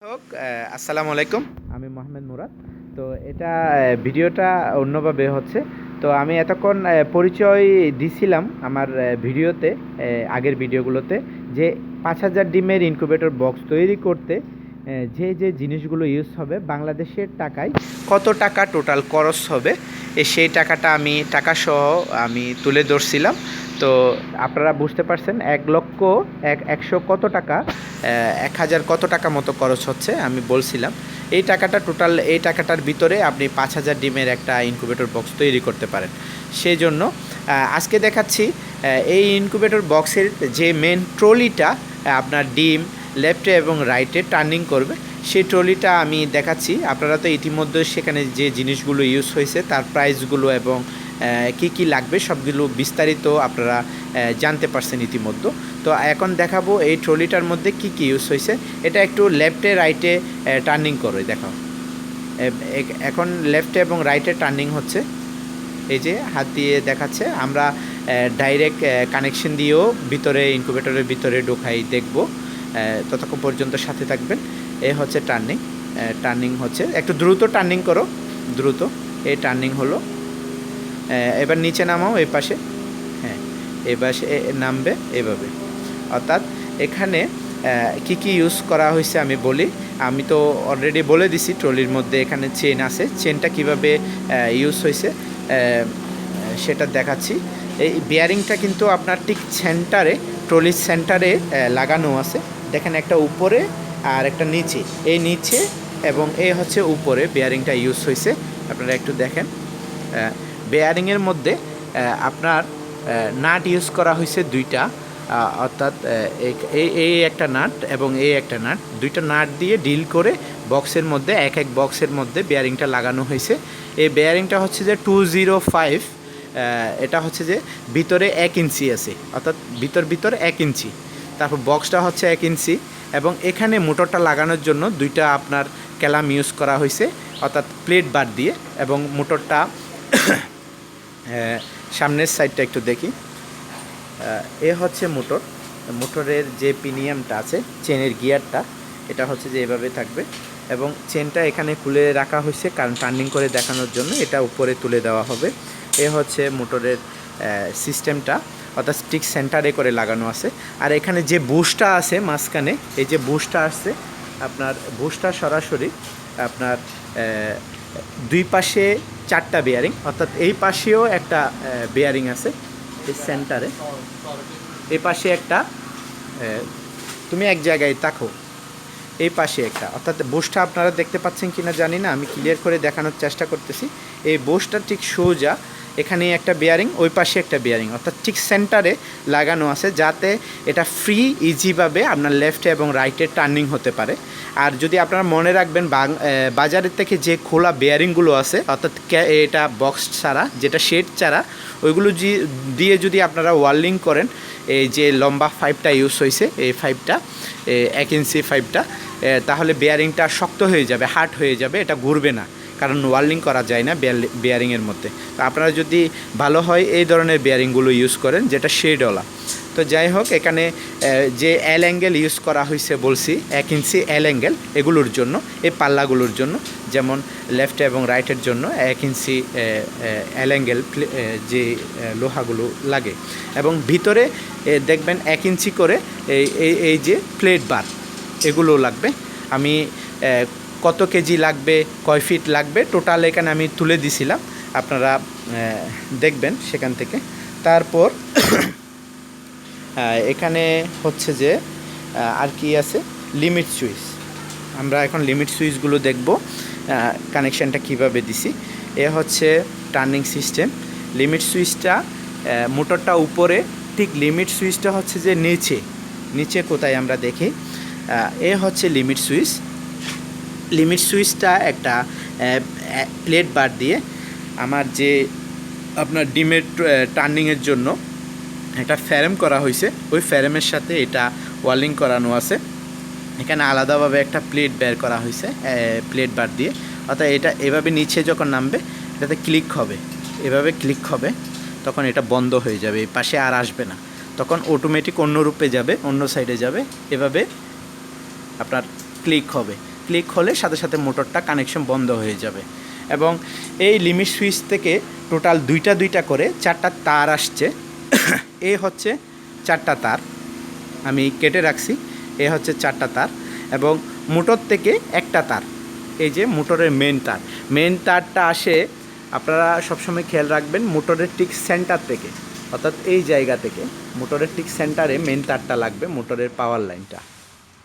হোক আসসালামু আলাইকুম, আমি মোহাম্মদ মুরাদ। তো এটা ভিডিওটা অন্যভাবে হচ্ছে। তো আমি এতক্ষণ পরিচয় দিছিলাম আমার ভিডিওতে, আগের ভিডিওগুলোতে, যে ৫,০০০ ডিমের ইনকিউবেটর বক্স তৈরি করতে যে জিনিসগুলো ইউজ হবে, বাংলাদেশের টাকায় কত টাকা টোটাল খরচ হবে, সেই টাকাটা আমি টাকাসহ আমি তুলে ধরছিলাম। তো আপনারা বুঝতে পারছেন ১,০০,০০০ ১০০ কত টাকা, ১,০০০ কত টাকা মতো খরচ হচ্ছে আমি বলছিলাম। এই টাকাটা টোটাল, এই টাকাটার ভিতরে আপনি ৫,০০০ ডিমের একটা ইনকিউবেটর বক্স তৈরি করতে পারেন। সেই জন্য আজকে দেখাচ্ছি এই ইনকিউবেটর বক্সের যে মেন ট্রলিটা আপনার ডিম লেফটে এবং রাইটে টার্নিং করবে, সেই ট্রলিটা আমি দেখাচ্ছি। আপনারা তো ইতিমধ্যে সেখানে যে জিনিসগুলো ইউজ হয়েছে তার প্রাইসগুলো এবং কি কি লাগবে সবগুলো বিস্তারিত আপনারা জানতে পারছেন ইতিমধ্যে। তো এখন দেখাবো এই ট্রলিটার মধ্যে কি কি ইউজ হয়েছে। এটা একটু লেফটে রাইটে টার্নিং করে দেখাও। এখন লেফটে এবং রাইটে টার্নিং হচ্ছে, এই যে হাত দিয়ে দেখাচ্ছে। আমরা ডাইরেক্ট কানেকশন দিয়েও ভিতরে ইনকিউবেটরের ভিতরে ঢোকাই দেখব, ততক্ষণ পর্যন্ত সাথে থাকবেন। এ হচ্ছে টার্নিং, টার্নিং হচ্ছে, একটু দ্রুত টার্নিং করো, দ্রুত। এই টার্নিং হলো। এবার নিচে নামাও এই পাশে, হ্যাঁ এই পাশে নামবে এভাবে। অর্থাৎ এখানে কি কি ইউজ করা হয়েছে আমি বলি। আমি তো অলরেডি বলে দিছি ট্রলির মধ্যে এখানে চেন আছে, চেনটা কিভাবে ইউজ হয়েছে সেটা দেখাচ্ছি। এই বিয়ারিংটা কিন্তু আপনার ঠিক সেন্টারে, ট্রলির সেন্টারে লাগানো আছে। দেখেন একটা উপরে আর একটা নিচে, এই নিচে এবং এই হচ্ছে উপরে বিয়ারিংটা ইউজ হয়েছে। আপনারা একটু দেখেন, বেয়ারিংয়ের মধ্যে আপনার নাট ইউজ করা হয়েছে দুইটা, অর্থাৎ এই একটা নাট এবং এই একটা নাট, দুইটা নাট দিয়ে ডিল করে বক্সের মধ্যে, এক এক বক্সের মধ্যে বেয়ারিংটা লাগানো হয়েছে। এই বেয়ারিংটা হচ্ছে যে 205, এটা হচ্ছে যে ভিতরে 1 ইঞ্চি আছে, অর্থাৎ ভিতর 1 ইঞ্চি, তারপর বক্সটা হচ্ছে 1 ইঞ্চি, এবং এখানে মোটরটা লাগানোর জন্য দুইটা আপনার ক্যালাম ইউজ করা হয়েছে, অর্থাৎ প্লেট বার দিয়ে। এবং মোটরটা সামনের সাইডটা একটু দেখি, এ হচ্ছে মোটর, মোটরের যে পিনিয়ামটা আছে, চেনের গিয়ারটা, এটা হচ্ছে যে এভাবে থাকবে, এবং চেনটা এখানে খুলে রাখা হয়েছে কারণ টার্নিং করে দেখানোর জন্য, এটা উপরে তুলে দেওয়া হবে। এ হচ্ছে মোটরের সিস্টেমটা, অর্থাৎ স্টিক সেন্টারে করে লাগানো আছে। আর এখানে যে বুশটা আছে মাঝখানে, এই যে বুশটা আসছে আপনার, বুশটা সরাসরি আপনার দুই পাশে 4টা বেয়ারিং, অর্থাৎ এই পাশেও একটা বেয়ারিং আছে এই সেন্টারে, এই পাশে একটা, তুমি এক জায়গায় তাকো, এই পাশে একটা, অর্থাৎ বুশটা আপনারা দেখতে পাচ্ছেন কি না জানি না, আমি ক্লিয়ার করে দেখানোর চেষ্টা করতেছি। এই বুশটা ঠিক সোজা, এখানে একটা বেয়ারিং, ওই পাশে একটা বেয়ারিং, অর্থাৎ ঠিক সেন্টারে লাগানো আছে, যাতে এটা ফ্রি ইজিভাবে আপনার লেফটে এবং রাইটে টার্নিং হতে পারে। আর যদি আপনারা মনে রাখবেন, বাজারের থেকে যে খোলা বেয়ারিংগুলো আছে, অর্থাৎ এটা বক্স ছাড়া, যেটা শেড ছাড়া, ওইগুলো দিয়ে যদি আপনারা ওয়ার্লিং করেন, এই যে লম্বা পাইপটা ইউজ হয়েছে, এই পাইপটা 1 ইঞ্চি পাইপটা, তাহলে বেয়ারিংটা শক্ত হয়ে যাবে, হার্ড হয়ে যাবে, এটা ঘুরবে না, কারণ ওয়ার্লিং করা যায় না বেয়ারিংয়ের মধ্যে। তো আপনারা যদি ভালো হয় এই ধরনের বেয়ারিংগুলো ইউজ করেন, যেটা শেডওয়ালা। তো যাই হোক, এখানে যে এল অ্যাঙ্গেল ইউজ করা হয়েছে বলছি, 1 ইঞ্চি এল অ্যাঙ্গেল, এগুলোর জন্য, এই পাল্লাগুলোর জন্য, যেমন লেফট এবং রাইটের জন্য 1 ইঞ্চি এল অ্যাঙ্গেল যে লোহাগুলো লাগে। এবং ভিতরে দেখবেন 1 ইঞ্চি করে এই যে প্লেট বার, এগুলো লাগবে। আমি কত কেজি লাগবে, কয় ফিট লাগবে, টোটাল এখানে আমি তুলে দিছিলাম, আপনারা দেখবেন সেখান থেকে। তারপর এখানে হচ্ছে যে আর কি আছে, লিমিট সুইচ। আমরা এখন লিমিট সুইচগুলো দেখব, কানেকশানটা কিভাবে দিছি। এ হচ্ছে টার্নিং সিস্টেম। লিমিট সুইচটা মোটরটা উপরে, ঠিক লিমিট সুইচটা হচ্ছে যে নিচে, নিচে কোথায় আমরা দেখি, এ হচ্ছে লিমিট সুইচ। লিমিট সুইচটা একটা প্লেট বার দিয়ে, আমার যে আপনার ডিমের টার্নিংয়ের জন্য একটা ফ্রেম করা হয়েছে, ওই ফ্রেমের সাথে এটা ওয়ার্লিং করানো আছে। এখানে আলাদাভাবে একটা প্লেট বের করা হয়েছে প্লেট বার দিয়ে, অর্থাৎ এটা এভাবে নিচে যখন নামবে, এটাতে ক্লিক হবে, এভাবে ক্লিক হবে, তখন এটা বন্ধ হয়ে যাবে, এই পাশে আর আসবে না, তখন অটোমেটিক অন্য রূপে যাবে, অন্য সাইডে যাবে। এভাবে আপনার ক্লিক হবে, ক্লিক হলে সাথে সাথে মোটরটা কানেকশন বন্ধ হয়ে যাবে। এবং এই লিমিট সুইচ থেকে টোটাল দুইটা করে 4টা তার আসছে। এ হচ্ছে 4টা তার, আমি কেটে রাখছি। এ হচ্ছে 4টা তার এবং মোটর থেকে একটা তার, এই যে মোটরের মেন তারটা আসে, আপনারা সবসময় খেয়াল রাখবেন মোটরের ঠিক সেন্টার থেকে, অর্থাৎ এই জায়গা থেকে মোটরের ঠিক সেন্টারে মেন তারটা লাগবে, মোটরের পাওয়ার লাইনটা।